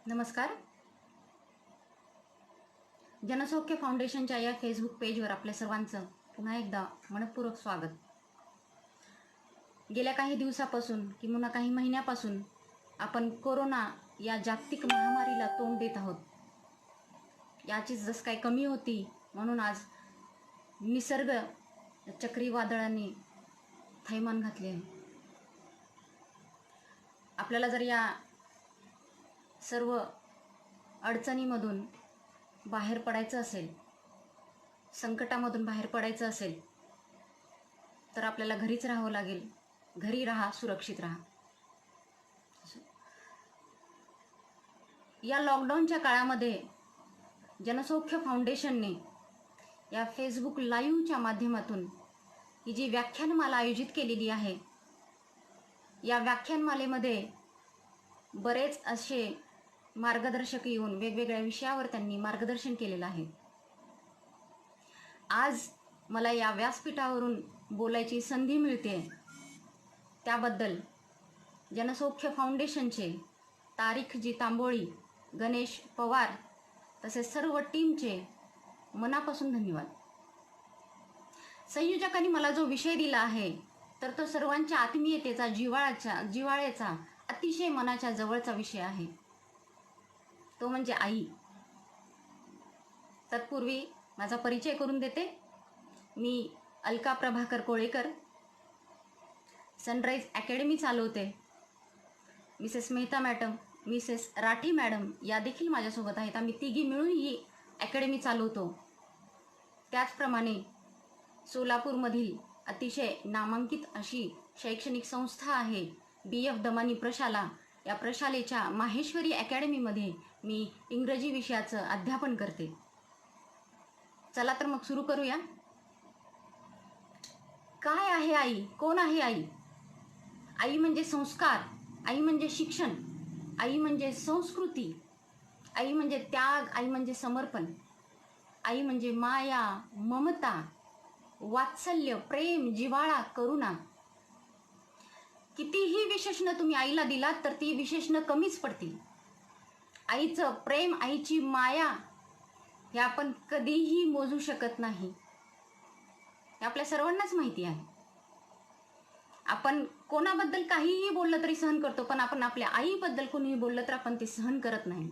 नमस्कार. जनसौख्य फाउंडेशनच्या या फेसबुक पेजवर आपल्या सर्वांचं पुन्हा एकदा मनपूर्वक स्वागत. गेल्या काही दिवसापासून किंवा काही महिन्यापासून आपण कोरोना या जागतिक महामारीला तोंड देत आहोत. याची जस काही कमी होती म्हणून आज निसर्ग चक्रीवादळाने थैमान घातले आहे. आपल्याला जर या सर्व अडचणीमधून बाहेर पडायचं असेल, संकटामधून बाहेर पडायचं असेल तर आपल्याला घरीच राहावं लागेल. घरी राहा, सुरक्षित राहा. या लॉकडाऊनच्या काळामध्ये जनसौख्य फाउंडेशनने या फेसबुक लाईव्हच्या माध्यमातून ही जी व्याख्यानमाला आयोजित केलेली आहे, या व्याख्यानमालेमध्ये बरेच असे मार्गदर्शक येऊन वेगवेगळ्या विषयावर त्यांनी मार्गदर्शन केलेलं आहे. आज मला या व्यासपीठावरून बोलायची संधी मिळते, त्याबद्दल जनसौख्य फाउंडेशनचे तारीखजी तांबोळी, गणेश पवार तसेच सर्व टीमचे मनापासून धन्यवाद. संयोजकांनी मला जो विषय दिला आहे तर तो सर्वांच्या आत्मीयतेचा, जिव्हाळ्याचा, अतिशय मनाच्या जवळचा विषय आहे. तो म्हणजे आई. तत्पूर्वी माझा परिचय करून देते. मी अलका प्रभाकर कोळेकर, सनराईज अकॅडमी चालवते. Mrs Mehta madam, Mrs Rathi madam या देखील माझ्यासोबत आहेत. आम्ही तिघी मिळून ही अकॅडमी चालवतो. त्याचप्रमाणे सोलापूरमधील अतिशय नामांकित अशी शैक्षणिक संस्था आहे BF दमानी प्रशाला. या प्रशालेच्या माहेश्वरी अकॅडमीमध्ये मी इंग्रजी विषयाचं अध्यापन करते. चला तर मग सुरू करूया. काय आहे आई? कोण आहे आई? आई म्हणजे संस्कार, आई म्हणजे शिक्षण, आई म्हणजे संस्कृती, आई म्हणजे त्याग, आई म्हणजे समर्पण, आई म्हणजे माया, ममता, वात्सल्य, प्रेम, जिव्हाळा, करुणा. कितीही विशेषणं तुम्ही आईला दिलात तर ती विशेषणं कमीच पडतील. आईचं प्रेम, आईची माया हे आपण कधीही मोजू शकत नाही. हे आपल्या सर्वांनाच माहिती आहे. आपण कोणाबद्दल काहीही बोललं तरी सहन करतो, पण आपण आपल्या आईबद्दल कोणीही बोललं तर आपण ते सहन करत नाही.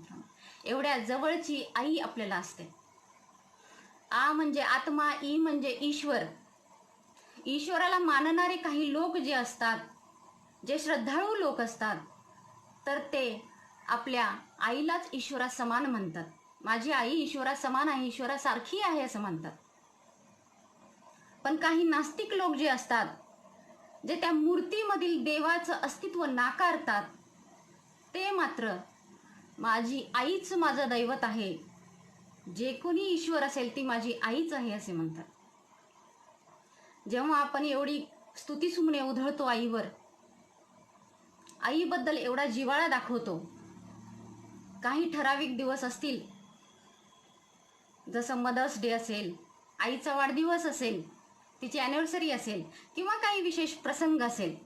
एवढ्या जवळची आई आपल्याला असते. आ म्हणजे आत्मा, ई म्हणजे ईश्वर. ईश्वराला मानणारे काही लोक जे असतात, जे श्रद्धाळू लोक असतात, तर ते आपल्या आईलाच ईश्वरा समान म्हणतात. माझी आई ईश्वरा समान आहे, ईश्वरासारखी आहे असं म्हणतात. पण काही नास्तिक लोक जे असतात, जे त्या मूर्तीमधील देवाचं अस्तित्व नाकारतात, ते मात्र माझी आईच माझं दैवत आहे, जे कोणी ईश्वर असेल ती माझी आईच आहे असे म्हणतात. जेव्हा आपण एवढी स्तुतीसुमने उधळतो आईवर, आईबद्दल एवढा जिव्हाळा दाखवतो, काही ठराविक दिवस असतील, जसं मदर्स डे असेल, आईचा वाढदिवस असेल, तिची ॲनिव्हर्सरी असेल किंवा काही विशेष प्रसंग असेल,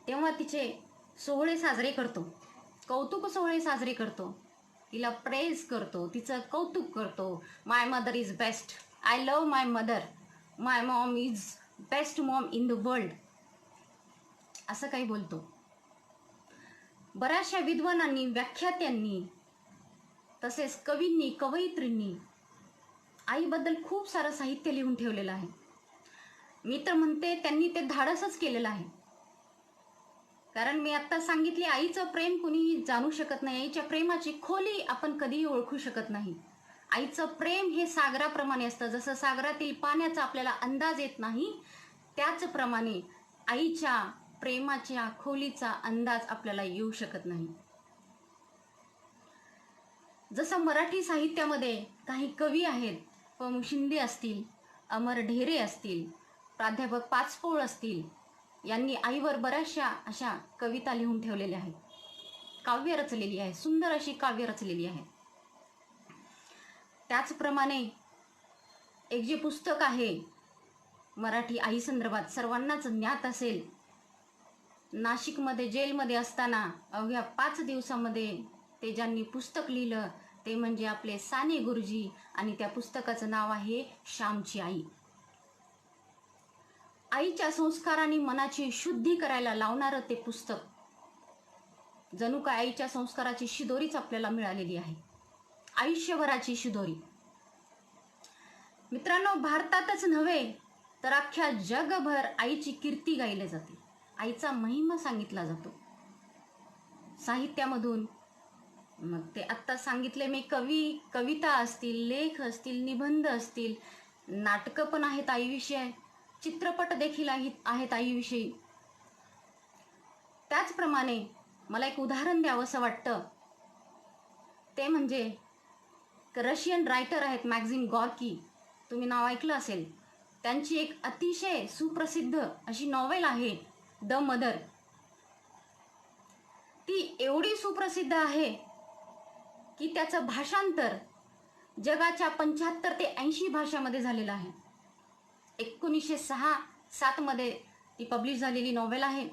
तेव्हा तिचे सोहळे साजरे करतो, कौतुक सोहळे साजरे करतो, तिला प्रेज करतो, तिचं कौतुक करतो. My mother is best, I love my mother, my mom is best mom in the world, असं काही बोलतो. बऱ्याचशा विद्वानांनी, व्याख्यात्यांनी तसेच कवींनी, कवयित्रींनी आईबद्दल खूप सारं साहित्य लिहून ठेवलेलं आहे. मी तर म्हणते त्यांनी ते धाडसच केलेलं आहे. कारण मी आत्ता सांगितले, आईचं प्रेम कुणीही जाणू शकत नाही. आईच्या प्रेमाची खोली आपण कधीही ओळखू शकत नाही. आईचं प्रेम हे सागराप्रमाणे असतं. जसं सागरातील पाण्याचा आपल्याला अंदाज येत नाही, त्याचप्रमाणे आईच्या प्रेमाच्या खोलीचा अंदाज आपल्याला येऊ शकत नाही. जसं मराठी साहित्यामध्ये काही कवी आहेत, प. शिंदे असतील, अमर ढेरे असतील, प्राध्यापक पाचपोळ असतील, यांनी आईवर बऱ्याचशा अशा कविता लिहून ठेवलेल्या आहेत, काव्य रचलेली आहे, सुंदर अशी काव्य रचलेली आहे. त्याचप्रमाणे एक जे पुस्तक आहे मराठी आई संदर्भात सर्वांनाच ज्ञात असेल, नाशिकमध्ये जेलमध्ये असताना अवघ्या 5 दिवसामध्ये ते ज्यांनी पुस्तक लिहिलं ते म्हणजे आपले साने गुरुजी, आणि त्या पुस्तकाचं नाव आहे श्यामची आई. आईच्या संस्काराने मनाची शुद्धी करायला लावणारं ते पुस्तक. जणू काय आईच्या संस्काराची शिदोरीच आपल्याला मिळालेली आहे, आयुष्यभराची शिदोरी. मित्रांनो, भारतातच नव्हे तर अख्ख्या जगभर आईची कीर्ती गायली जाते, आईचा महिमा सांगितला जातो. साहित्यामधून, मग ते आत्ता सांगितले मी, कविता असतील, लेख असतील, निबंध असतील, नाटकं पण आहेत आईविषयी, चित्रपट देखील आहेत आईविषयी. त्याचप्रमाणे मला एक उदाहरण द्यावंसं वाटतं, ते म्हणजे रशियन रायटर आहेत मॅक्झिम गॉर्की, तुम्ही नाव ऐकलं असेल. त्यांची एक अतिशय सुप्रसिद्ध अशी नॉवेल आहे द मदर. ती एवढी सुप्रसिद्ध आहे की त्याचं भाषांतर जगाच्या 75 ते 80 भाषामध्ये झालेलं आहे. 1906-07 मध्ये ती पब्लिश झालेली नॉवेल आहे.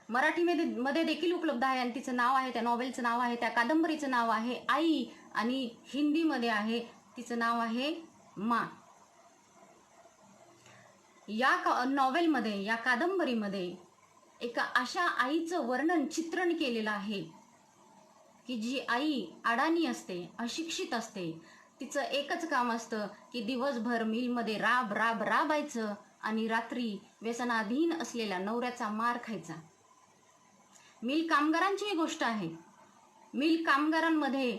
मराठीमध्ये देखील उपलब्ध आहे आणि तिचं नाव आहे, त्या नॉवेलचं नाव आहे, त्या कादंबरीचं नाव आहे आई, आणि हिंदीमध्ये आहे, तिचं नाव आहे माँ. या नॉवेलमध्ये, या कादंबरीमध्ये एका अशा आईचं वर्णन, चित्रण केलेलं आहे की जी आई अडाणी असते, अशिक्षित असते. तिचं एकच काम असतं की दिवसभर मिलमध्ये राबायचं आणि रात्री व्यसनाधीन असलेल्या नवऱ्याचा मार खायचा. मिल कामगारांची ही गोष्ट आहे. मिल कामगारांमध्ये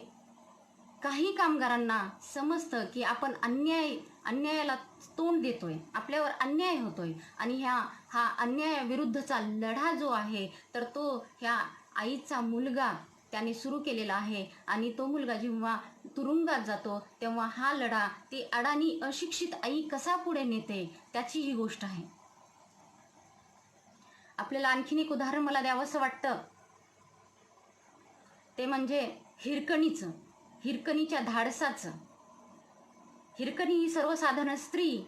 काही कामगारांना समजतं की आपण अन्यायाला तोंड देतोय, आपल्यावर अन्याय होतोय, आणि हा अन्यायाविरुद्धचा लढा जो आहे तर तो ह्या आईचा मुलगा त्याने सुरू केलेला आहे. आणि तो मुलगा जेव्हा तुरुंगात जातो तेव्हा हा लढा ती अडाणी अशिक्षित आई कसा पुढे नेते त्याची ही गोष्ट आहे. आपल्याला आणखीन एक उदाहरण मला द्यावंसं वाटतं, ते म्हणजे हिरकणीचं, हिरकणीच्या धाडसाचं. हिरकणी ही सर्वसाधारण स्त्री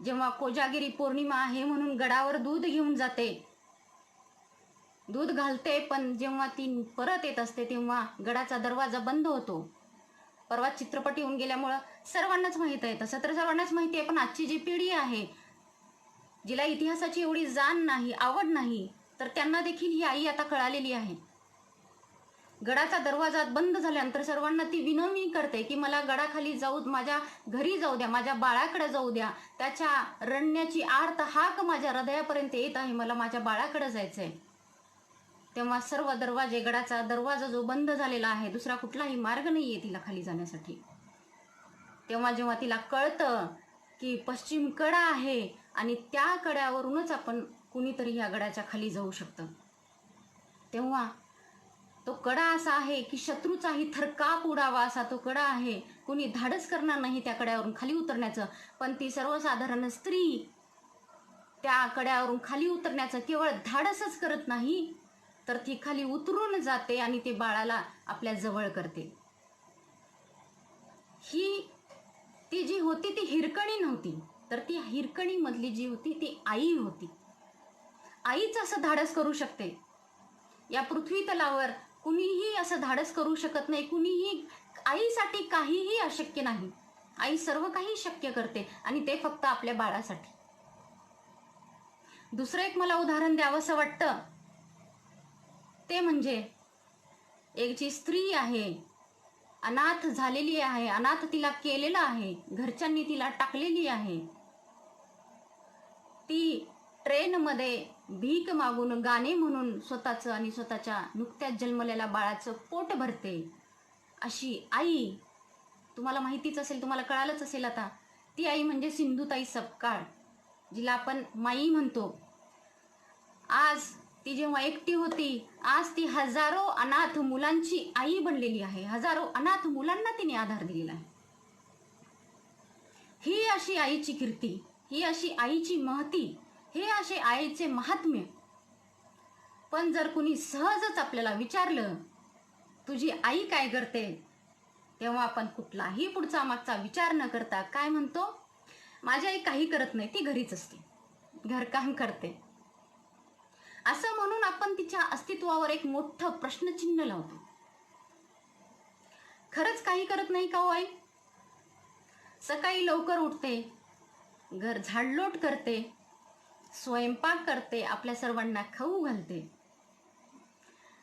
जेव्हा कोजागिरी पौर्णिमा आहे म्हणून गडावर दूध घेऊन जाते, दूध घालते, पण जेव्हा ती परत येत असते तेव्हा गडाचा दरवाजा बंद होतो. परवा चित्रपट येऊन गेल्यामुळं सर्वांनाच माहीत आहे, तसं तर सर्वांनाच माहिती आहे, पण आजची जी पिढी आहे जिला इतिहासाची एवढी जाण नाही, आवड नाही, तर त्यांना देखील ही आई आता कळालेली आहे. गडाचा दरवाजा बंद झाल्यानंतर सर्वांना ती विनवणी करते की मला गडाखाली जाऊ, माझ्या घरी जाऊ द्या, माझ्या बाळाकडे जाऊ द्या. त्याच्या रडण्याची आर्त हाक माझ्या हृदयापर्यंत येत आहे, मला माझ्या बाळाकडे जायचंय. तेव्हा सर्व दरवाजे, गडाचा दरवाजा जो बंद झालेला आहे, दुसरा कुठलाही मार्ग नाही आहे तिला खाली जाण्यासाठी, तेव्हा जेव्हा तिला कळतं की पश्चिम कडा आहे आणि त्या कड्यावरूनच आपण कुणीतरी ह्या गडाच्या खाली जाऊ शकतं, तेव्हा तो कडा असा आहे की शत्रूचाही थरकाप उडावा असा तो कडा आहे. कुणी धाडस करणार नाही त्या कड्यावरून खाली उतरण्याचं, पण ती सर्वसाधारण स्त्री त्या कड्यावरून खाली उतरण्याचं केवळ धाडसच करत नाही, तर ती खाली उतरून जाते आणि ते बाळाला आपल्या जवळ करते. ती जी होती ती हिरकणी नव्हती, तर ती हिरकणीमधली जी होती ती आई होती. आईच असं धाडस करू शकते. या पृथ्वी तलावर कुणीही असं धाडस करू शकत नाही, कुणीही. आईसाठी काहीही अशक्य नाही. आई सर्व काही शक्य करते, आणि ते फक्त आपल्या बाळासाठी. दुसरं एक मला उदाहरण द्यावंसं वाटतं, ते म्हणजे एक जी स्त्री आहे, अनाथ झालेली आहे, अनाथ तिला केलेलं आहे, घरच्यांनी तिला टाकलेली आहे. ती ट्रेनमध्ये भीक मागून गाणे म्हणून स्वतःचं आणि स्वतःच्या नुकत्याच जन्मलेल्या बाळाचं पोट भरते. अशी आई तुम्हाला माहितीच असेल, तुम्हाला कळालंच असेल आता. ती आई म्हणजे सिंधुताई सपकाळ, जिला आपण माई म्हणतो. आज ती जेव्हा एकटी होती, आज ती हजारो अनाथ मुलांची आई बनलेली आहे. हजारो अनाथ मुलांना तिने आधार दिलेला आहे. ही अशी आईची कीर्ती, ही अशी आईची महती, हे असे आईचे महात्म्य. पण जर कुणी सहजच आपल्याला विचारलं तुझी आई काय करते, तेव्हा आपण कुठलाही पुढचा मागचा विचार न करता काय म्हणतो, माझी आई काही करत नाही, ती घरीच असते, घरकाम करते. असं म्हणून आपण आपण तिच्या अस्तित्वावर एक मोठं प्रश्नचिन्ह लावतो. खरंच काही करत नाही का हो आई? सकाळी लवकर उठते, घर झाडलोट करते, स्वयंपाक करते, आपल्या सर्वांना खाऊ घालते.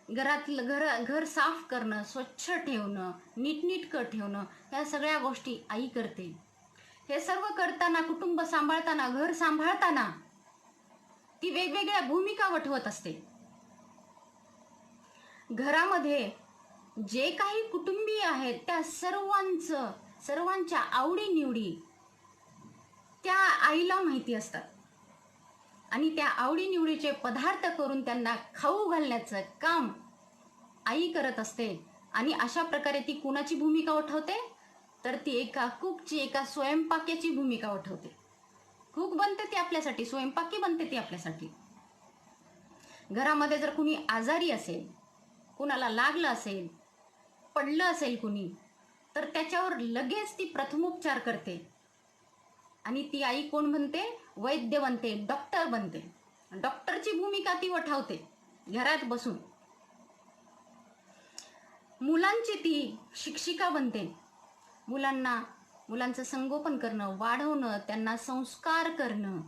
घर साफ करणं, स्वच्छ ठेवणं, नीटनीटकं ठेवणं, ह्या सगळ्या गोष्टी आई करते. हे सर्व करताना, कुटुंब सांभाळताना, घर सांभाळताना ती वेगवेगळ्या भूमिका वठवत असते. घरामध्ये जे काही कुटुंबीय आहेत त्या सर्वांच्या आवडीनिवडी त्या आईला माहिती असतात आणि त्या आवडीनिवडीचे पदार्थ करून त्यांना खाऊ घालण्याचं काम आई करत असते. आणि अशा प्रकारे ती कुणाची भूमिका वठवते? तर ती एका कुकची, एका स्वयंपाक्याची भूमिका वठवते. कुक बनते ती आपल्यासाठी, स्वयंपाकी बनते ती आपल्यासाठी. घरामध्ये जर कुणी आजारी असेल, कुणाला लागलं असेल, पडलं असेल कुणी, तर त्याच्यावर लगेच ती प्रथमोपचार करते. आणि ती आई कोण बनते? वैद्य बनते, डॉक्टर बनते. डॉक्टरची भूमिका ती वठवते घरात बसून. मुलांची ती शिक्षिका बनते. मुलांचं संगोपन करणं, वाढवणं, त्यांना संस्कार करणं.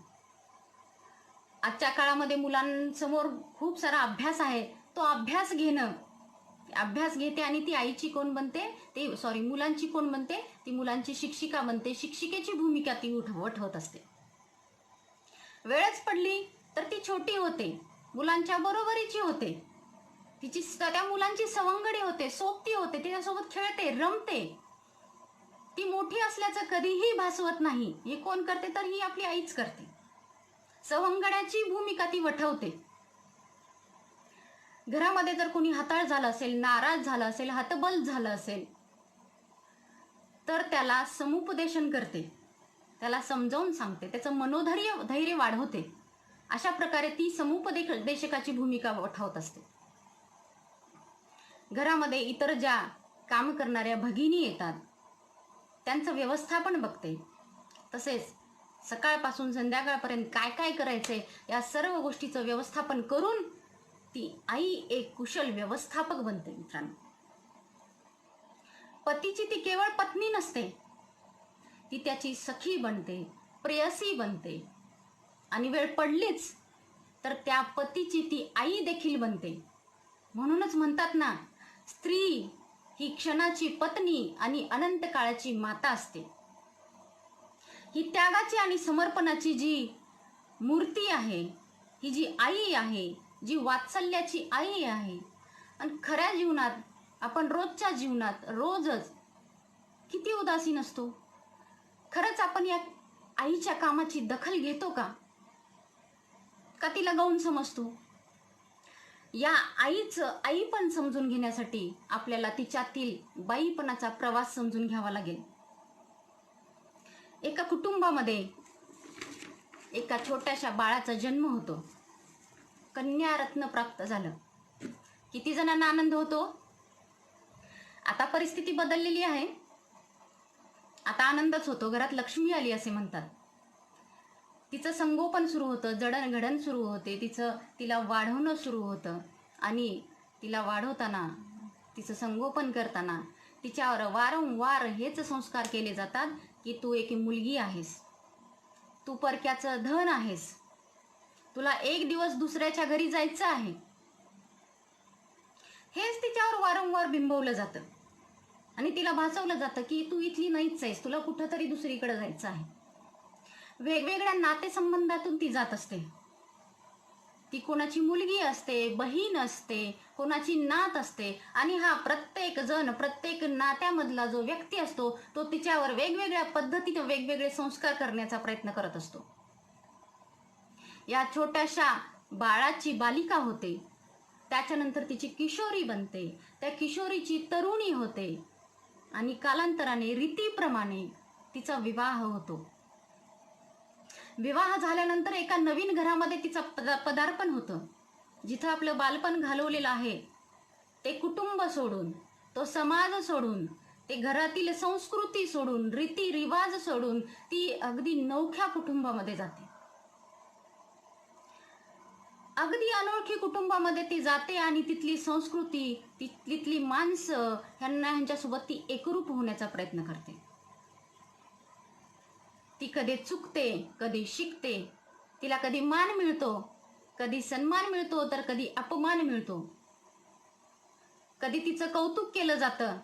आजच्या काळामध्ये मुलांसमोर खूप सारा अभ्यास आहे, तो अभ्यास घेते आणि ती आईची कोण बनते? मुलांची कोण बनते? ती मुलांची शिक्षिका बनते. शिक्षिकेची भूमिका ती वठवत असते. वेळच पडली तर ती छोटी होते, मुलांच्या बरोबरीची होते, त्या मुलांची सवंगडी होते, सोबती होते, त्याच्यासोबत खेळते, रमते. ती मोठी असल्याचं कधीही भासवत नाही. हे कोण करते? तर ही आपली आईच करते. सवंगड्याची भूमिका ती वठवते. घरामध्ये जर कोणी हताळ झालं असेल, नाराज झालं असेल, हतबल झालं असेल, तर त्याला समुपदेशन करते, त्याला समजावून सांगते, त्याचं धैर्य वाढवते. अशा प्रकारे ती समुपदेशकाची भूमिका वठवत असते. घरामध्ये इतर ज्या काम करणाऱ्या भगिनी येतात त्यांचं व्यवस्थापन बघते. तसेच सकाळपासून संध्याकाळपर्यंत काय काय करायचंय या सर्व गोष्टीचं व्यवस्थापन करून ती आई एक कुशल व्यवस्थापक बनते. मित्रांनो, पतीची ती केवळ पत्नी नसते, ती त्याची सखी बनते, प्रेयसी बनते. आणि वेळ पडलीच तर त्या पतीची ती आई देखील बनते. म्हणूनच म्हणतात ना, स्त्री ही क्षणाची पत्नी आणि अनंत काळाची माता असते. ही त्यागाची आणि समर्पणाची जी मूर्ती आहे, ही जी आई आहे, जी वात्सल्याची आई आहे. आणि खऱ्या जीवनात आपण रोजच्या जीवनात रोजच किती उदासीन असतो. खरंच आपण या आईच्या कामाची दखल घेतो का तिला गौण समजतो? या आईपण समजून घेण्यासाठी आपल्याला तिच्यातील बाईपणाचा प्रवास समजून घ्यावा लागेल. एका कुटुंबामध्ये एका छोट्याशा बाळाचा जन्म होतो. कन्यारत्न प्राप्त झालं. किती जणांना आनंद होतो? आता परिस्थिती बदललेली आहे, आता आनंदच होतो. घरात लक्ष्मी आली असे म्हणतात. तिचं संगोपन सुरू होतं, जडणघडण सुरू होते, तिला वाढवणं सुरू होतं. आणि तिला वाढवताना, तिचं संगोपन करताना तिच्यावर वारंवार हेच संस्कार केले जातात की तू एक मुलगी आहेस, तू परक्याचं धन आहेस, तुला एक दिवस दुसऱ्याच्या घरी जायचं आहे. हेच तिच्यावर वारंवार बिंबवलं जातं आणि तिला भासवलं जातं की तू इथली नाहीच आहेस, तुला कुठंतरी दुसरीकडे जायचं आहे. वेगवेगळ्या नातेसंबंधातून ती जात असते. ती कोणाची मुलगी असते, बहीण असते, कोणाची नात असते. आणि हा प्रत्येक जण, प्रत्येक नात्यामधला जो व्यक्ती असतो तो तिच्यावर वेगवेगळ्या पद्धतीने वेगवेगळे संस्कार करण्याचा प्रयत्न करत असतो. या छोट्याशा बाळाची बालिका होते, त्याच्यानंतर तिची किशोरी बनते, त्या किशोरीची तरुणी होते आणि कालांतराने रीतीप्रमाणे तिचा विवाह होतो. विवाह झाल्यानंतर एका नवीन घरामध्ये तिचा पदार्पण होतं. जिथं आपलं बालपण घालवलेलं आहे ते कुटुंब सोडून, तो समाज सोडून, ते घरातील संस्कृती सोडून, रीतिरिवाज सोडून ती अगदी नवख्या कुटुंबामध्ये जाते. अगदी अनोळखी कुटुंबामध्ये ती जाते आणि तिथली संस्कृती, तिथली माणसं ह्यांच्यासोबत ती एकरूप होण्याचा प्रयत्न करते. ती कधी चुकते, कधी शिकते. तिला कधी मान मिळतो, कधी सन्मान मिळतो, तर कधी अपमान मिळतो. कधी तिचं कौतुक केलं जातं,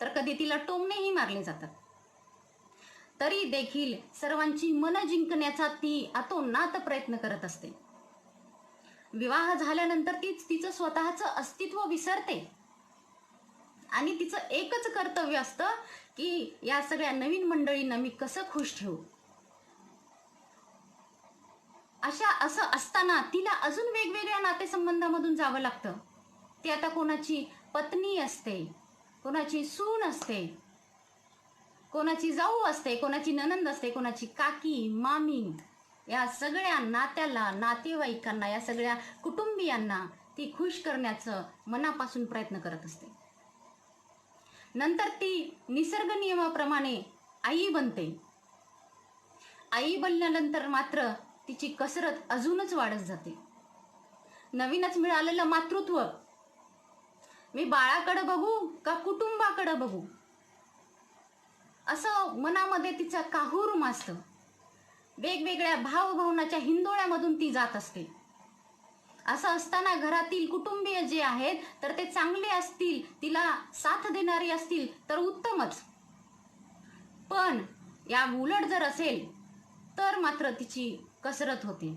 तर कधी तिला टोमणेही मारले जातात. तरी देखील सर्वांची मन जिंकण्याचा ती अतोनात प्रयत्न करत असते. विवाह झाल्यानंतर तीच तिचं स्वतःचं अस्तित्व विसरते आणि तिचं एकच कर्तव्य असतं की या सगळ्या नवीन मंडळींना मी कसं खुश ठेवू. असं असताना तिला अजून वेगवेगळ्या नातेसंबंधामधून जावं लागतं. ती आता कोणाची पत्नी असते, कोणाची सून असते, कोणाची जाऊ असते, कोणाची नणंद असते, कोणाची काकी, मामी. या सगळ्या नात्याला, नातेवाईकांना, या सगळ्या कुटुंबियांना ती खुश करण्याचं मनापासून प्रयत्न करत असते. नंतर ती निसर्ग नियमाप्रमाणे आई बनते. आई बनल्यानंतर मात्र तिची कसरत अजूनच वाढत जाते. नवीनच मिळालेलं मातृत्व मी बाळाकडे बघू का कुटुंबाकडे बघू, असं मनामध्ये तिचा काहूर माजतं. वेगवेगळ्या भावभावनाच्या हिंदोळ्यामधून ती जात असते. असं असताना घरातील कुटुंबीय जे आहेत तर ते चांगले असतील, तिला साथ देणारे असतील तर उत्तमच. पण या उलट जर असेल तर मात्र तिची कसरत होते.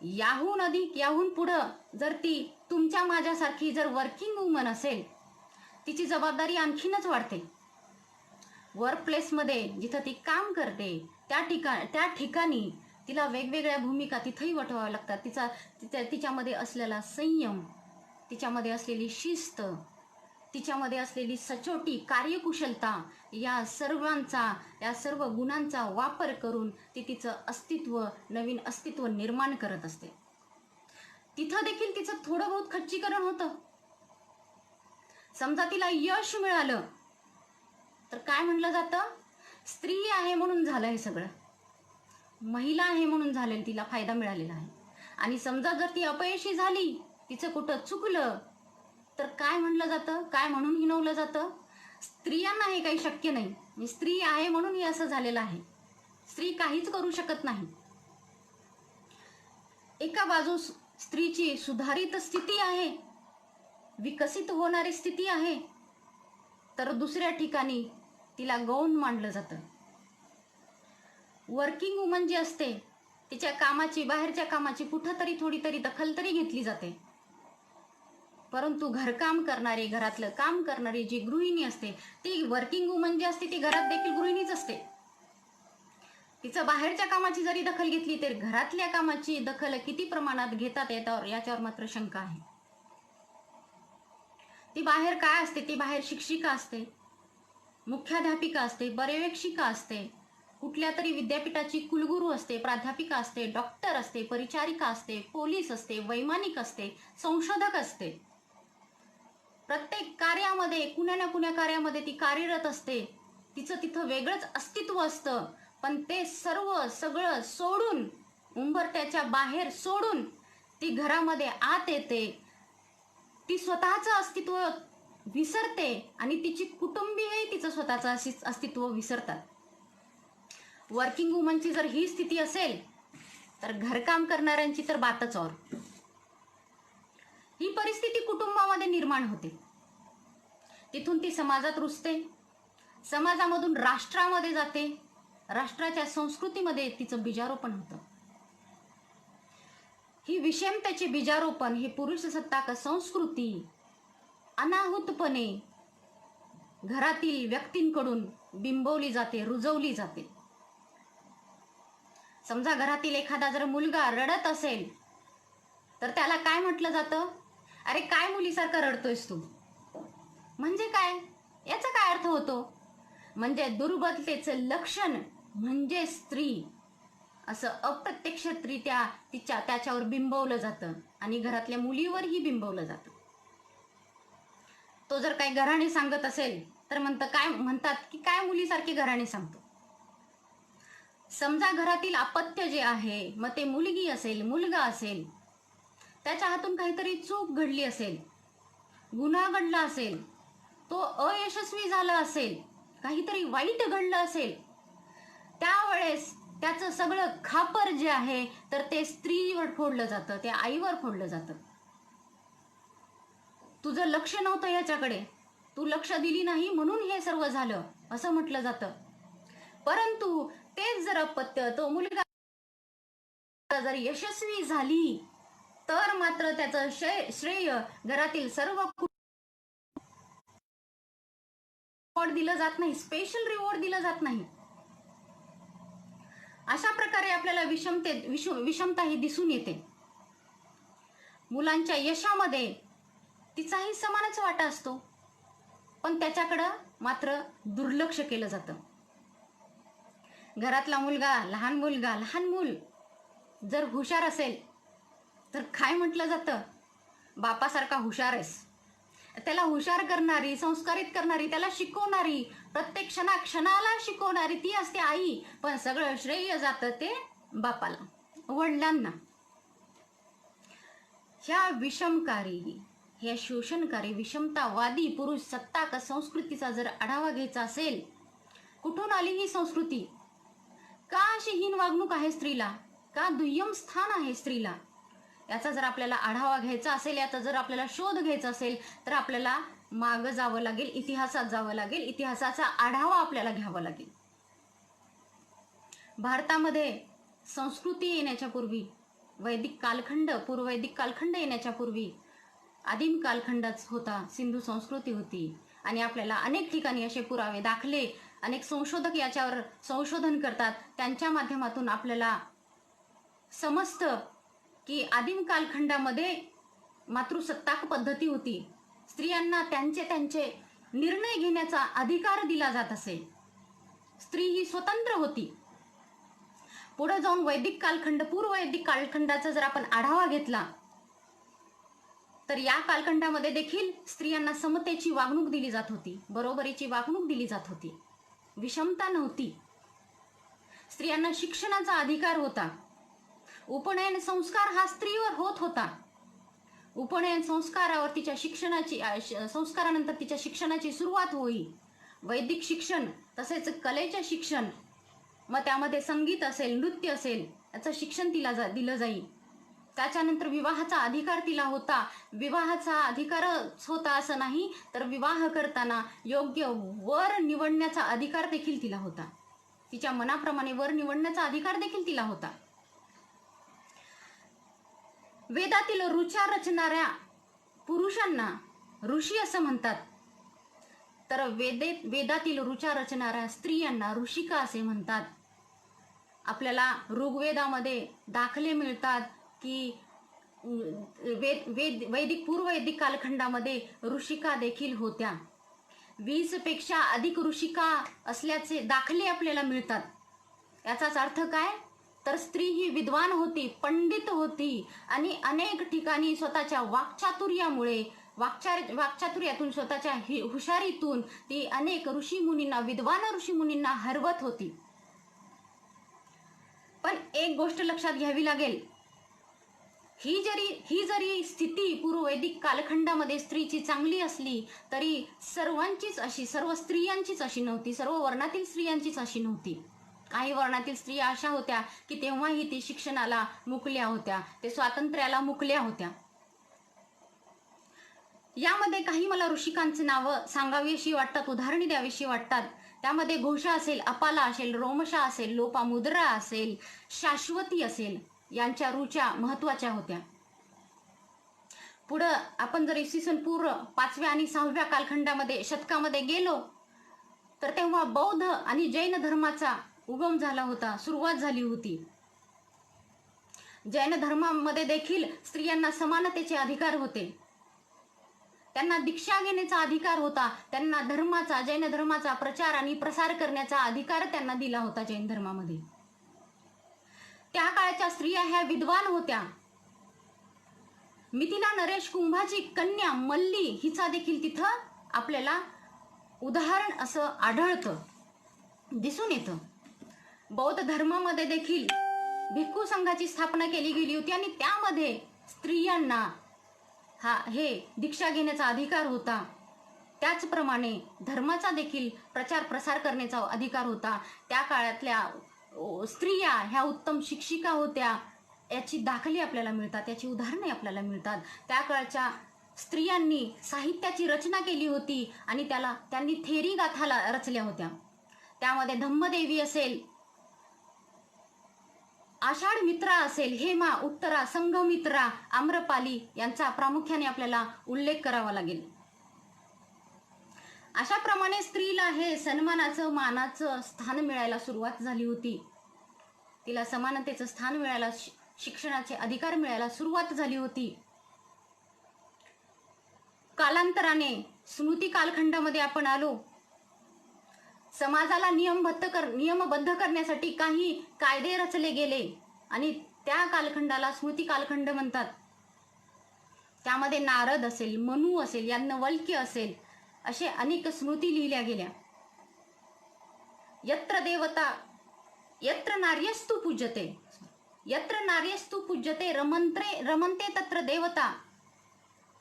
याहून अधिक, याहून पुढं जर ती तुमच्या माझ्यासारखी जर वर्किंग वुमन असेल, तिची जबाबदारी आणखीनच वाढते. वर्क प्लेसमध्ये जिथं ती काम करते त्या ठिकाणी तिला वेगवेगळ्या भूमिका तिथंही वठवाव्या लागतात. तिच्यामध्ये असलेला संयम, तिच्यामध्ये असलेली शिस्त, तिच्यामध्ये असलेली सचोटी, कार्यकुशलता, या सर्व गुणांचा वापर करून ती तिचं नवीन अस्तित्व निर्माण करत असते. तिथं देखील तिचं थोडं बहुत खच्चीकरण होतं. समजा तिला यश मिळालं तर काय म्हटलं जातं, स्त्री आहे म्हणून झालं हे सगळं, महिला आहे म्हणून झालेलं तिला फायदा मिळालेला आहे. आणि समजा जर ती अपयशी झाली, तिचं कुठं चुकलं, तर काय म्हटलं जातं, काय म्हणून हिणवलं जातं, स्त्रियांना हे काही शक्य नाही, स्त्री आहे म्हणून हे असं झालेलं आहे, स्त्री काहीच करू शकत नाही. एका बाजूस स्त्रीची सुधारित स्थिती आहे, विकसित होणारी स्थिती आहे, तर दुसऱ्या ठिकाणी तिला गौण मानलं जातं. वर्किंग वुमन जी असते तिच्या कामाची, बाहेरच्या कामाची कुठंतरी थोडी तरी दखल तरी घेतली जाते. परंतु घरकाम करणारी, घरातलं काम करणारी जी गृहिणी असते, ती वर्किंग वुमन जी असते ती घरात देखील गृहिणीच असते. तिचं बाहेरच्या कामाची जरी दखल घेतली तर घरातल्या कामाची दखल किती प्रमाणात घेतात याच्यावर मात्र शंका आहे. ती बाहेर काय असते, ती बाहेर शिक्षिका असते, मुख्याध्यापिका असते, पर्यवेक्षिका असते, कुठल्या तरी विद्यापीठाची कुलगुरू असते, प्राध्यापिका असते, डॉक्टर असते, परिचारिका असते, पोलीस असते, वैमानिक असते, संशोधक असते. प्रत्येक कार्यामध्ये, कुण्या ना कुण्या कार्यामध्ये ती कार्यरत असते. तिचं तिथं वेगळंच अस्तित्व असतं. पण ते सगळं सोडून, उंबरठ्याच्या बाहेर सोडून ती घरामध्ये आत येते. ती स्वतःचं अस्तित्व विसरते आणि तिची कुटुंबीयही तिचं स्वतःचं अस्तित्व विसरतात. वर्किंग वुमनची जर ही स्थिती असेल तर घरकाम करणाऱ्यांची तर बातच और. ही परिस्थिती कुटुंबामध्ये निर्माण होते. तिथून ती समाजात रुजते, समाजामधून राष्ट्रामध्ये जाते, राष्ट्राच्या संस्कृतीमध्ये तिचं बीजारोपण होतं. ही विषमतेचे बीजारोपण, ही पुरुषसत्ताक संस्कृती अनाहूतपणे घरातील व्यक्तींकडून बिंबवली जाते, रुजवली जाते. समजा घरातील एखादा जर मुलगा रडत असेल तर त्याला काय म्हटलं जातं, अरे काय मुलीसारखं रडतोयस तू. म्हणजे काय, याचा काय अर्थ होतो, म्हणजे दुर्बलतेचं लक्षण म्हणजे स्त्री, असं अप्रत्यक्षरित्या त्याच्यावर बिंबवलं जातं आणि घरातल्या मुलीवरही बिंबवलं जातं. तो जर काही घराणे सांगत असेल तर म्हणतात की काय मुलीसारखी घराणे सांगतो. समजा घरातील अपत्य जे आहे, मग ते मुलगी असेल, मुलगा असेल, त्याच्या हातून काहीतरी चूक घडली असेल, गुन्हा घडला असेल, तो अयशस्वी झाला असेल, काहीतरी वाईट घडलं असेल, त्यावेळेस त्याचं सगळं खापर जे आहे तर ते स्त्रीवर फोडलं जातं, ते आईवर फोडलं जातं. तुझं लक्ष नव्हतं याच्याकडे, तू लक्ष दिली नाही म्हणून हे सर्व झालं, असं म्हटलं जातं. परंतु तेच जर अपत्य, तो मुलगा जर यशस्वी झाली तर मात्र त्याचं श्रेय घरातील सर्व रिवॉर्ड दिलं जात नाही, स्पेशल रिवॉर्ड दिलं जात नाही. अशा प्रकारे आपल्याला विषमता ही दिसून येते. मुलांच्या यशामध्ये तिचाही समानच वाटा असतो, पण त्याच्याकडं मात्र दुर्लक्ष केलं जातं. घरातला मुलगा, लहान मूल जर हुशार असेल तर काय म्हटलं जातं, बापासारखा हुशार आहेस. त्याला हुशार करणारी, संस्कारित करणारी, त्याला शिकवणारी, प्रत्येक क्षणाला शिकवणारी ती असते आई, पण सगळं श्रेय जातं ते बापाला, वडिलांना. ह्या विषमकारी, ह्या शोषणकारी, विषमतावादी पुरुष सत्ताक संस्कृतीचा जर आढावा घ्यायचा असेल, कुठून आली ही संस्कृती, का अशी हीन वागणूक आहे स्त्रीला, का दुय्यम स्थान आहे स्त्रीला, याचा जर आपल्याला आढावा घ्यायचा असेल, याचा जर आपल्याला शोध घ्यायचा असेल तर आपल्याला मागं जावं लागेल, इतिहासात जावं लागेल, इतिहासाचा आढावा आपल्याला घ्यावा लागेल. भारतामध्ये संस्कृती येण्याच्या पूर्वी, वैदिक कालखंड, पूर्ववैदिक कालखंड येण्याच्या पूर्वी आदिम कालखंडच होता, सिंधू संस्कृती होती. आणि आपल्याला अनेक ठिकाणी असे पुरावे, दाखले, अनेक संशोधक याच्यावर संशोधन करतात, त्यांच्या माध्यमातून आपल्याला समजतं की आदिम कालखंडामध्ये मातृसत्ताक पद्धती होती. स्त्रियांना त्यांचे निर्णय घेण्याचा अधिकार दिला जात असे, स्त्री ही स्वतंत्र होती. पुढे जाऊन वैदिक कालखंड, पूर्ववैदिक कालखंडाचा जर आपण आढावा घेतला तर या कालखंडामध्ये देखील स्त्रियांना समतेची वागणूक दिली जात होती, बरोबरीची वागणूक दिली जात होती, विषमता नव्हती. स्त्रियांना शिक्षणाचा अधिकार होता. उपनयन संस्कार हा स्त्रीवर होत होता. उपनयन संस्कारावर तिच्या शिक्षणाची, संस्कारानंतर तिच्या शिक्षणाची सुरुवात होईल. वैदिक शिक्षण, तसेच कलेचे शिक्षण, मग त्यामध्ये संगीत असेल, नृत्य असेल, याचं शिक्षण तिला दिलं जाईल. त्याच्यानंतर विवाहाचा अधिकार तिला होता. विवाहाचा अधिकारच होता असं नाही, तर विवाह करताना योग्य वर निवडण्याचा अधिकार देखील तिला होता. तिच्या मनाप्रमाणे वर निवडण्याचा अधिकार देखील तिला होता. वेदातील ऋचा रचणाऱ्या पुरुषांना ऋषी असं म्हणतात, तर वेदातील ऋचा रचणाऱ्या स्त्रियांना ऋषिका असे म्हणतात. आपल्याला ऋग्वेदामध्ये दाखले मिळतात की वैदिक पूर्ववैदिक कालखंडामध्ये ऋषिका देखील होत्या. 20 पेक्षा अधिक ऋषिका असल्याचे दाखले आपल्याला मिळतात. याचाच अर्थ काय, तर स्त्री ही विद्वान होती, पंडित होती, आणि अनेक ठिकाणी स्वतःच्या वाक्चातुर्यामुळे, वाक्चातुर्यातून, स्वतःच्या हुशारीतून ती अनेक ऋषीमुनींना, विद्वान ऋषीमुनींना हरवत होती. पण एक गोष्ट लक्षात घ्यावी लागेल, ही जरी स्थिती पूर्ववैदिक कालखंडामध्ये स्त्रीची चांगली असली तरी सर्व स्त्रियांचीच अशी नव्हती, सर्व वर्णातील स्त्रियांचीच अशी नव्हती. काही वर्णातील स्त्रिया अशा होत्या की तेव्हाही ती शिक्षणाला मुकल्या होत्या, ते स्वातंत्र्याला मुकल्या होत्या. यामध्ये काही मला ऋषिकांची नावं सांगावीशी वाटतात, उदाहरणे द्यावीशी वाटतात. त्यामध्ये घोषा असेल, अपाला असेल, रोमशा असेल, लोपामुद्रा असेल, शाश्वती असेल, यांच्या ऋचा महत्वाच्या होत्या. पुढं आपण जर इसवी सन पूर्व 5व्या आणि 6व्या कालखंडामध्ये, शतकामध्ये गेलो तर तेव्हा बौद्ध आणि जैन धर्माचा उगम झाला होता, सुरुवात झाली होती. जैन धर्मामध्ये देखील स्त्रियांना समानतेचे अधिकार होते, त्यांना दीक्षा घेण्याचा अधिकार होता, त्यांना जैन धर्माचा प्रचार आणि प्रसार करण्याचा अधिकार त्यांना दिला होता जैन धर्मामध्ये. त्या काळच्या स्त्रिया ह्या विद्वान होत्या. मिथिला नरेश कुंभाची कन्या मल्ली हिचा देखील तिथं आपल्याला उदाहरण असं आढळतं, दिसून येतं. बौद्ध धर्मामध्ये देखील भिक्खू संघाची स्थापना केली गेली होती आणि त्यामध्ये स्त्रियांना हे दीक्षा घेण्याचा अधिकार होता. त्याचप्रमाणे धर्माचा देखील प्रचार प्रसार करण्याचा अधिकार होता. त्या काळातल्या स्त्रिया ह्या उत्तम शिक्षिका होत्या याची दाखले आपल्याला मिळतात, याची उदाहरणे आपल्याला मिळतात. त्या काळच्या स्त्रियांनी साहित्याची रचना केली होती आणि त्यांनी थेरी गाथाला रचल्या होत्या. त्यामध्ये धम्मदेवी असेल, आषाढ मित्रा असेल, हेमा, उत्तरा, संघमित्रा, आम्रपाली यांचा प्रामुख्याने आपल्याला उल्लेख करावा लागेल. अशा प्रमाणे स्त्रीला हे सन्मानाचं मानाचं स्थान मिळायला सुरुवात झाली होती. तिला समानतेचं स्थान मिळायला, शिक्षणाचे अधिकार मिळायला सुरुवात झाली होती. कालांतराने स्मृती कालखंडामध्ये आपण आलो. समाजाला नियमबद्ध करण्यासाठी काही कायदे रचले गेले आणि त्या कालखंडाला स्मृती कालखंड म्हणतात. त्यामध्ये नारद असेल, मनु असेल, याज्ञवल्क्य असेल, असे अनेक स्मृती लिहिल्या गेल्या. यत्र देवता यत्र नार्यस्तु पूज्यते, यत्र नार्यस्तु पूज्यते रमन्ते तत्र देवता,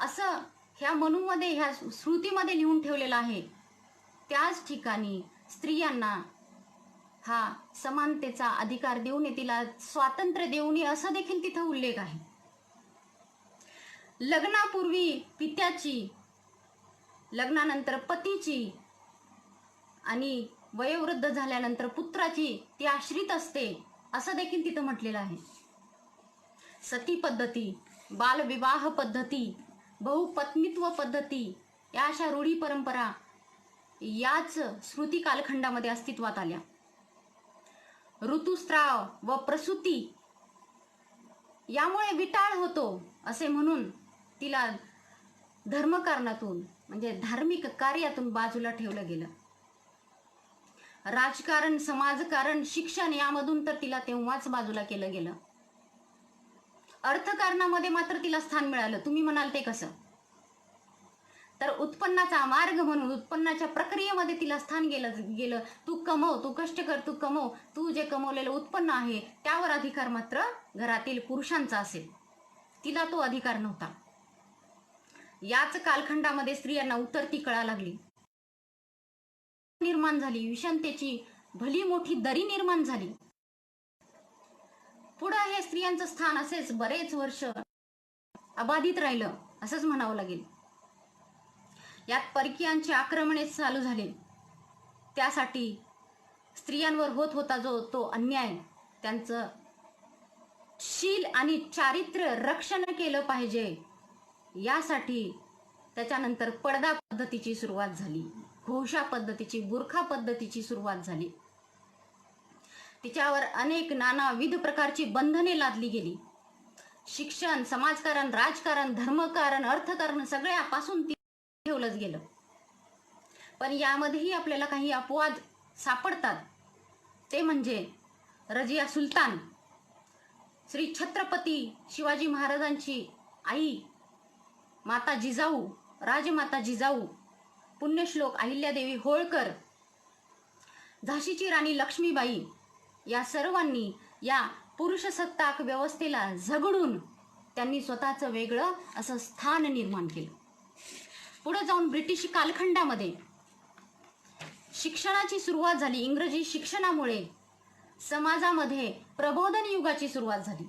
असं ह्या मनुमध्ये, ह्या स्मृतीमध्ये लिहून ठेवलेलं आहे. त्याच ठिकाणी स्त्रियांना समानतेचा अधिकार देऊ नये, तिला स्वातंत्र्य देऊ नये असं देखील तिथं उल्लेख आहे. लग्नापूर्वी पित्याची, लग्नानंतर पतीची आणि वयोवृद्ध झाल्यानंतर पुत्राची ती आश्रित असते असं देखील तिथं म्हटलेलं आहे. सती पद्धती, बालविवाह पद्धती, बहुपत्नीत्व पद्धती या अशा रूढी परंपरा याच स्मृती कालखंडामध्ये अस्तित्वात आल्या. ऋतुस्राव व प्रसूती यामुळे विटाळ होतो असे म्हणून तिला धर्मकारणातून म्हणजे धार्मिक कार्यातून बाजूला ठेवलं गेलं. राजकारण, समाजकारण, शिक्षण यामधून तर तिला तेव्हाच बाजूला केलं गेलं. अर्थकारणामध्ये मात्र तिला स्थान मिळालं. तुम्ही म्हणाल ते कसं? तर उत्पन्नाचा मार्ग म्हणून उत्पन्नाच्या प्रक्रियेमध्ये तिला स्थान गेलं. तू कमव, तू कष्ट कर, तू कमव, तू जे कमवलेलं उत्पन्न आहे त्यावर अधिकार मात्र घरातील पुरुषांचा असेल. तिला तो अधिकार नव्हता. याच कालखंडामध्ये स्त्रियांना उतरती कळा लागली, निर्माण झाली, विषमतेची भली मोठी दरी निर्माण झाली. पुढे हे स्त्रियांचं स्थान असेच बरेच वर्ष अबाधित राहिलं असंच म्हणावं लागेल. यात परकीयांचे आक्रमणे चालू झाले. त्यासाठी स्त्रियांवर होत होता तो अन्याय, त्यांचं शील आणि चारित्र्य रक्षण केलं पाहिजे यासाठी त्याच्यानंतर पडदा पद्धतीची सुरुवात झाली, घोषा पद्धतीची, बुरखा पद्धतीची सुरुवात झाली. तिच्यावर अनेक नानाविध प्रकारची बंधने लादली गेली. शिक्षण, समाजकारण, राजकारण, धर्मकारण, अर्थकारण सगळ्यापासून ती ठेवलंच गेलं. पण यामध्येही आपल्याला काही अपवाद सापडतात. ते म्हणजे रजिया सुलतान, श्री छत्रपती शिवाजी महाराजांची आई माता जिजाऊ, राजमाता जिजाऊ, पुण्यश्लोक अहिल्यादेवी होळकर, झाशीची राणी लक्ष्मीबाई या सर्वांनी या पुरुषसत्ताक व्यवस्थेला झगडून त्यांनी स्वतःचं वेगळं असं स्थान निर्माण केलं. पुढे जाऊन ब्रिटिश कालखंडामध्ये शिक्षणाची सुरुवात झाली. इंग्रजी शिक्षणामुळे समाजामध्ये प्रबोधन युगाची सुरुवात झाली.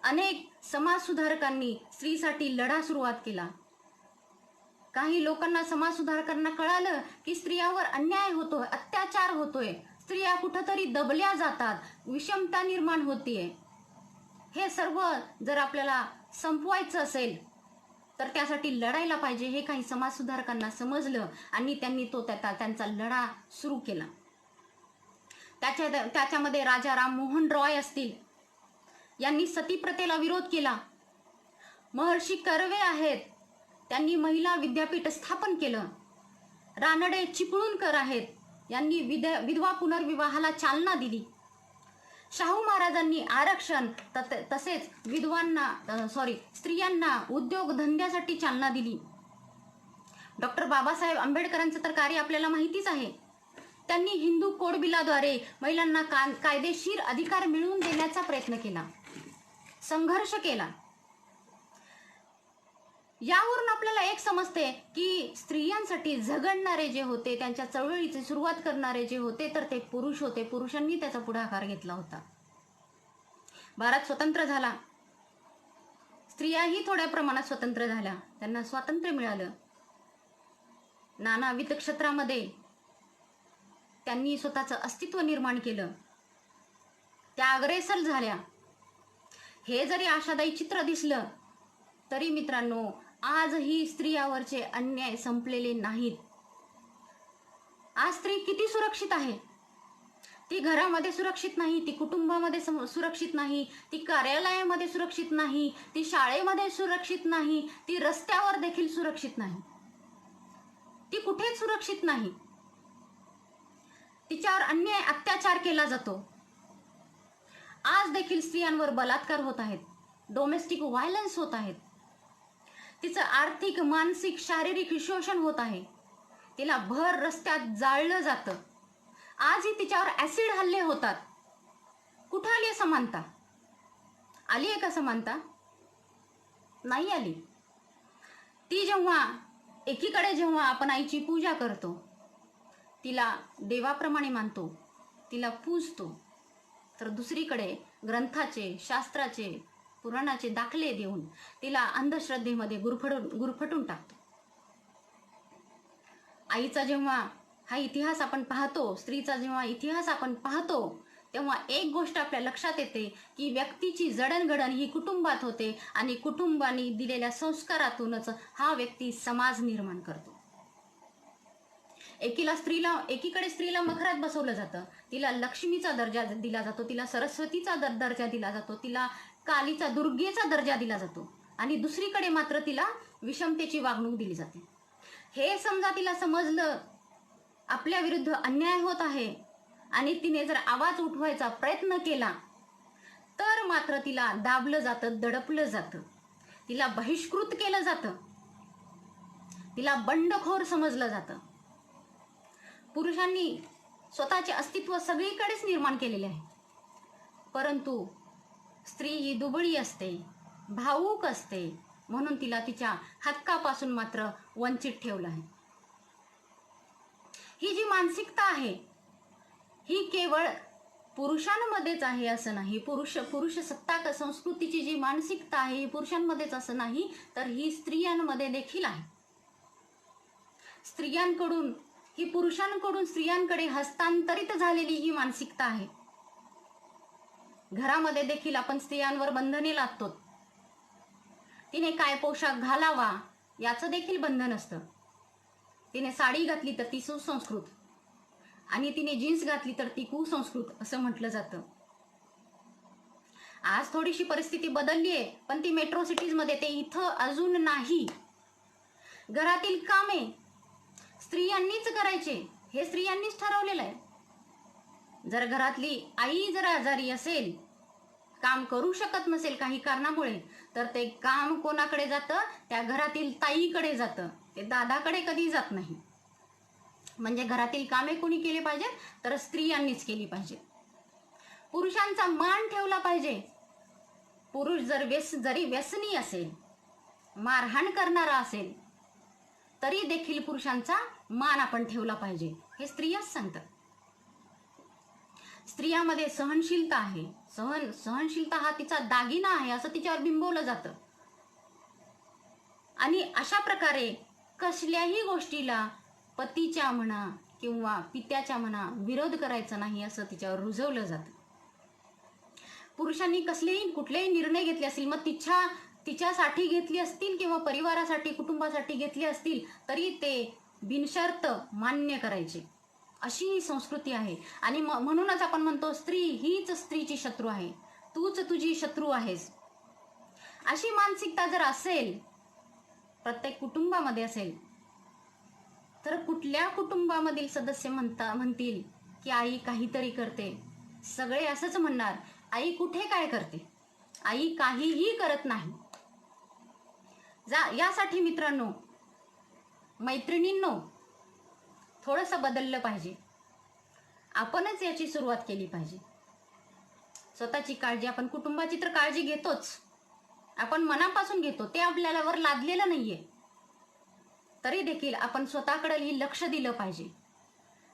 अनेक समाजसुधारकांनी स्त्रीसाठी लढा सुरुवात केला. काही लोकांना, समाजसुधारकांना कळालं की स्त्रियांवर अन्याय होतोय, अत्याचार होतोय, स्त्रिया कुठंतरी दबल्या जातात, विषमता निर्माण होतीये. हे सर्व जर आपल्याला संपवायचं असेल तर त्यासाठी लढायला पाहिजे हे काही समाजसुधारकांना समजलं आणि त्यांनी त्यांचा लढा सुरू केला. त्याच्यामध्ये राजा राममोहन रॉय असतील, यांनी सतीप्रथेला विरोध केला. महर्षी कर्वे आहेत, त्यांनी महिला विद्यापीठ स्थापन केलं. रानडे चिपळूणकर आहेत, यांनी विधवा पुनर्विवाहाला चालना दिली. शाहू महाराजांनी आरक्षण तसेच स्त्रियांना उद्योगधंद्यासाठी चालना दिली. डॉक्टर बाबासाहेब आंबेडकरांचं तर कार्य आपल्याला माहितीच आहे. त्यांनी हिंदू कोड बिलाद्वारे महिलांना कायदेशीर अधिकार मिळवून देण्याचा प्रयत्न केला, संघर्ष केला. यावरून आपल्याला एक समजते की स्त्रियांसाठी झगडणारे जे होते, त्यांच्या चळवळीची सुरुवात करणारे जे होते, तर ते पुरुष होते. पुरुषांनी त्याचा पुढाकार घेतला होता. भारत स्वतंत्र झाला, स्त्रियाही थोड्या प्रमाणात स्वतंत्र झाल्या, त्यांना स्वातंत्र्य मिळालं. नानाविध क्षेत्रामध्ये त्यांनी स्वतःचं अस्तित्व निर्माण केलं, त्या अग्रेसर झाल्या. हे जरी आशादायी चित्र दिसलं तरी मित्रांनो, आजही स्त्रियावरचे अन्याय संपलेले नाहीत. आज स्त्री किती सुरक्षित आहे? ती घरामध्ये सुरक्षित नाही, ती कुटुंबामध्ये सुरक्षित नाही, ती कार्यालयामध्ये सुरक्षित नाही, ती शाळेमध्ये सुरक्षित नाही, ती रस्त्यावर देखील सुरक्षित नाही, ती कुठेच सुरक्षित नाही. तिच्यावर अन्याय अत्याचार केला जातो. आज देखील स्त्रियांवर बलात्कार होत आहेत, डोमेस्टिक व्हायलन्स होत आहेत. तिचं आर्थिक, मानसिक, शारीरिक शोषण होत आहे. तिला भर रस्त्यात जाळलं जातं. आजही तिच्यावर ऍसिड हल्ले होतात. कुठं आली आहे समानता? आली आहे का समानता? नाही आली. ती जेव्हा आपण आईची पूजा करतो, तिला देवाप्रमाणे मानतो, तिला पूजतो, तर दुसरीकडे ग्रंथाचे, शास्त्राचे, पुराणाचे दाखले देऊन तिला अंधश्रद्धेमध्ये गुरफटून टाकतो. आईचा जेव्हा हा इतिहास आपण पाहतो, स्त्रीचा जेव्हा इतिहास आपण पाहतो, तेव्हा एक गोष्ट आपल्या लक्षात येते की व्यक्तीची जडणघडण ही कुटुंबात होते आणि कुटुंबाने दिलेल्या संस्कारातूनच हा व्यक्ती समाज निर्माण करतो. एकीकडे स्त्रीला मखरात बसवलं जातं, तिला लक्ष्मीचा दर्जा दिला जातो, तिला सरस्वतीचा दर्जा दिला जातो, तिला कालीचा, दुर्गेचा दर्जा दिला जातो, आणि दुसरीकडे मात्र तिला विषमतेची वागणूक दिली जाते. हे समजा तिला समजलं आपल्या विरुद्ध अन्याय होत आहे आणि तिने जर आवाज उठवायचा प्रयत्न केला तर मात्र तिला दाबलं जातं, दडपलं जातं, तिला बहिष्कृत केलं जातं, तिला बंडखोर समजलं जातं. पुरुषांनी स्वतःचे अस्तित्व सगळीकडेच निर्माण केलेले आहे, परंतु स्त्री ही दुबळी असते, भावूक असते, म्हणून तिला तिच्या हक्कापासून मात्र वंचित ठेवलं आहे. ही जी मानसिकता आहे ही केवळ पुरुषांमध्येच आहे असं नाही. पुरुष सत्ताक संस्कृतीची जी मानसिकता आहे ही पुरुषांमध्येच असं नाही, तर ही स्त्रियांमध्ये देखील आहे. पुरुषांकडून स्त्रियांकडे हस्तांतरित झालेली ही मानसिकता आहे. घरामध्ये देखील आपण स्त्रियांवर बंधने लादतो. तिने काय पोशाख घालावा याचं देखील बंधन असतं. तिने साडी घातली तर ती सुसंस्कृत, आणि तिने जीन्स घातली तर ती कुसंस्कृत असं म्हटलं जातं. आज थोडीशी परिस्थिती बदलली आहे, पण ती मेट्रो सिटीजमध्ये ते इथं अजून नाही. घरातील कामे स्त्रियांनीच करायचे, हे स्त्रियांनीच ठरवलेलं आहे. जर घरातली आई जर आजारी असेल, काम करू शकत नसेल काही कारणामुळे, तर ते काम कोणाकडे जातं? त्या घरातील ताईकडे जातं, ते दादाकडे कधी जात नाही. म्हणजे घरातील कामे कोणी केली पाहिजे? तर स्त्रियांनीच केली पाहिजे. पुरुषांचा मान ठेवला पाहिजे. पुरुष जरी व्यसनी असेल, मारहाण करणारा असेल, तरी देखील पुरुषांचा मान आपण ठेवला पाहिजे, हे स्त्रियाच सांगतात. स्त्रियामध्ये सहनशीलता आहे. सहनशीलता हा तिचा दागिना आहे असं तिच्यावर बिंबवलं जातं. आणि अशा प्रकारे कसल्याही गोष्टीला पतीच्या म्हणा किंवा पित्याच्या म्हणा विरोध करायचा नाही असं तिच्यावर रुजवलं जातं. पुरुषांनी कुठलेही निर्णय घेतले असतील, मग तिच्यासाठी घेतली असतील किंवा परिवारासाठी, कुटुंबासाठी घेतली असतील, तरी ते बिनशर्त मान्य करायचे, अशी ही संस्कृती आहे. आणि म्हणूनच आपण म्हणतो स्त्री हीच स्त्रीची शत्रू आहे, तूच तुझी शत्रू आहेस. अशी मानसिकता जर असेल, प्रत्येक कुटुंबामध्ये असेल, तर कुठल्या कुटुंबामधील सदस्य म्हणतील की आई काहीतरी करते? सगळे असंच म्हणणार, आई कुठे काय करते? आई काहीही करत नाही. यासाठी मित्रांनो, मैत्रिणींनो, थोडंसं बदललं पाहिजे. आपणच याची सुरुवात केली पाहिजे. स्वतःची काळजी, आपण कुटुंबाची तर काळजी घेतोच, आपण मनापासून घेतो, ते आपल्याला वर लादलेलं नाहीये. तरी देखील आपण स्वतःकडे लक्ष दिलं पाहिजे.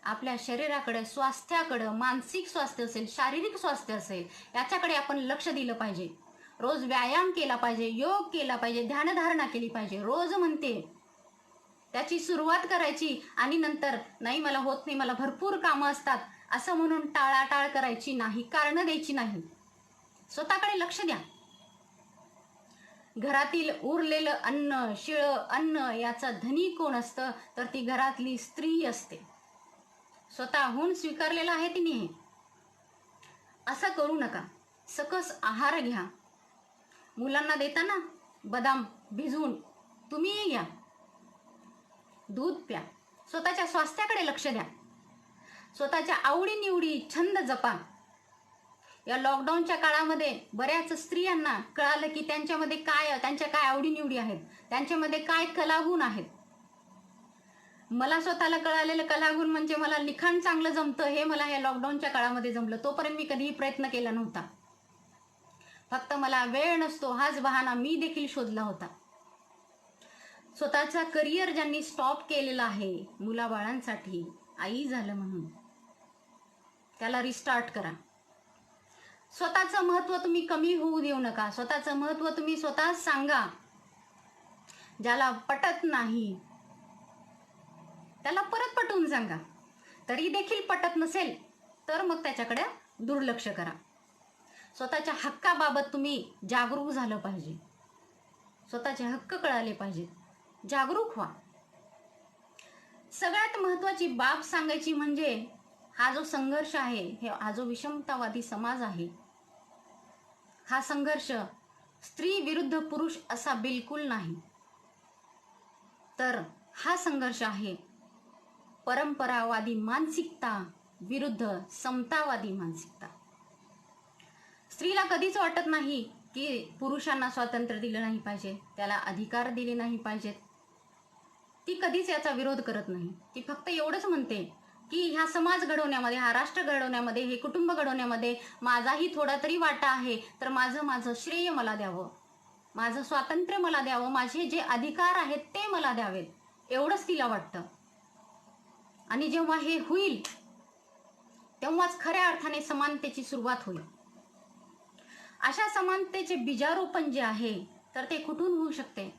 आपल्या शरीराकडे, स्वास्थ्याकडे, मानसिक स्वास्थ्य असेल, शारीरिक स्वास्थ्य असेल, याच्याकडे आपण लक्ष दिलं पाहिजे. रोज व्यायाम केला पाहिजे, योग केला पाहिजे, ध्यानधारणा केली पाहिजे. रोज म्हणते त्याची सुरुवात करायची आणि नंतर नाही मला होत नाही, मला भरपूर कामं असतात असं म्हणून टाळाटाळ करायची नाही, कारणं द्यायची नाही. स्वतःकडे लक्ष द्या. घरातील उरलेलं अन्न, शिळं अन्न याचा धनी कोण असतं, तर ती घरातली स्त्री असते. स्वतःहून स्वीकारलेलं आहे तिने हे. असं करू नका. सकस आहार घ्या. मुलांना देताना बदाम भिजवून तुम्हीही घ्या. दूध प्या. स्वतःच्या स्वास्थ्याकडे लक्ष द्या. स्वतःच्या आवडीनिवडी, छंद जपा. या लॉकडाऊनच्या काळामध्ये बऱ्याच स्त्रियांना कळालं की त्यांच्यामध्ये त्यांच्या काय आवडीनिवडी आहेत, त्यांच्यामध्ये काय कलागुण आहेत. मला स्वतःला कळालेलं कलागुण म्हणजे मला लिखाण चांगलं जमतं, हे मला या लॉकडाऊनच्या काळामध्ये जमलं. तोपर्यंत मी कधीही प्रयत्न केला नव्हता. फक्त मला वेळ नसतो हाच बहाणा मी देखील शोधला होता. स्वतःचा करिअर ज्यांनी स्टॉप केलेला आहे मुलाबाळांसाठी, आई झालं म्हणून, त्याला रिस्टार्ट करा. स्वतःचं महत्त्व तुम्ही कमी होऊ देऊ नका. स्वतःचं महत्त्व तुम्ही स्वतः सांगा. ज्याला पटत नाही त्याला परत पटवून सांगा. तरी देखील पटत नसेल तर मग त्याच्याकडे दुर्लक्ष करा. स्वतःच्या हक्काबाबत तुम्ही जागरूक झालं पाहिजे. स्वतःचे हक्क कळाले पाहिजेत. जागरूक व्हा. सगळ्यात महत्त्वाची बाब सांगायची म्हणजे हा जो संघर्ष आहे, हा जो विषमतावादी समाज आहे, हा संघर्ष स्त्री विरुद्ध पुरुष असा बिलकुल नाही, तर हा संघर्ष आहे परंपरावादी मानसिकता विरुद्ध समतावादी मानसिकता. स्त्रीला कधीच वाटत नाही की पुरुषांना स्वातंत्र्य दिलं नाही पाहिजे, त्याला अधिकार दिले नाही पाहिजेत. ती कधीच याचा विरोध करत नाही. ती फक्त एवढंच म्हणते की ह्या समाज घडवण्यामध्ये, हा राष्ट्र घडवण्यामध्ये, हे कुटुंब घडवण्यामध्ये माझाही थोडा तरी वाटा आहे, तर माझं श्रेय मला द्यावं, माझं स्वातंत्र्य मला द्यावं, माझे जे अधिकार आहेत ते मला द्यावेत, एवढंच तिला वाटतं. आणि जेव्हा हे होईल तेव्हाच खऱ्या अर्थाने समानतेची सुरुवात होईल. अशा समानतेचे बीजारोपण जे आहे तर ते कुठून होऊ शकते,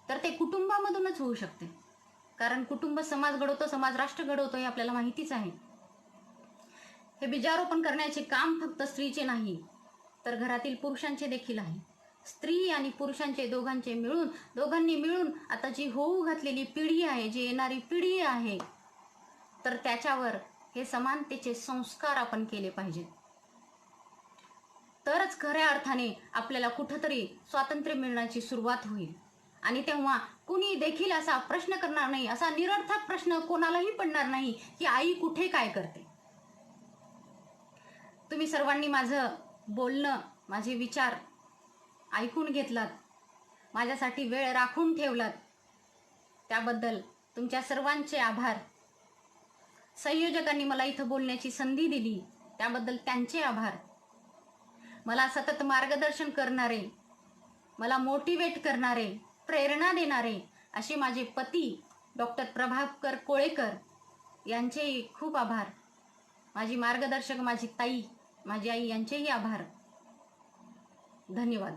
तर ते कुटुंबामधूनच होऊ शकते. कारण कुटुंब समाज घडवतो, समाज राष्ट्र घडवतो, हे आपल्याला माहितीच आहे. हे बीजारोपण करण्याचे काम फक्त स्त्रीचे नाही तर घरातील पुरुषांचे देखील आहे. स्त्री आणि पुरुषांचे दोघांनी मिळून आता जी होऊ घातलेली पिढी आहे, जी येणारी पिढी आहे, तर त्याच्यावर हे समानतेचे संस्कार आपण केले पाहिजेत. तरच खऱ्या अर्थाने आपल्याला कुठंतरी स्वातंत्र्य मिळण्याची सुरुवात होईल. आणि तेव्हा कुणी देखील असा प्रश्न करणार नाही, असा निरर्थक प्रश्न कोणालाही पडणार नाही की आई कुठे काय करते. तुम्ही सर्वांनी माझं बोलणं, माझे विचार ऐकून घेतलात, माझ्यासाठी वेळ राखून ठेवलात, त्याबद्दल तुमच्या सर्वांचे आभार. संयोजकांनी मला इथं बोलण्याची संधी दिली त्याबद्दल त्यांचे आभार. मला सतत मार्गदर्शन करणारे, मला मोटिवेट करणारे, प्रेरणा देणारे असे माझे पती डॉक्टर प्रभाकर कोळेकर यांचेही खूप आभार. माझी मार्गदर्शक, माझी ताई, माझी आई यांचेही आभार. धन्यवाद.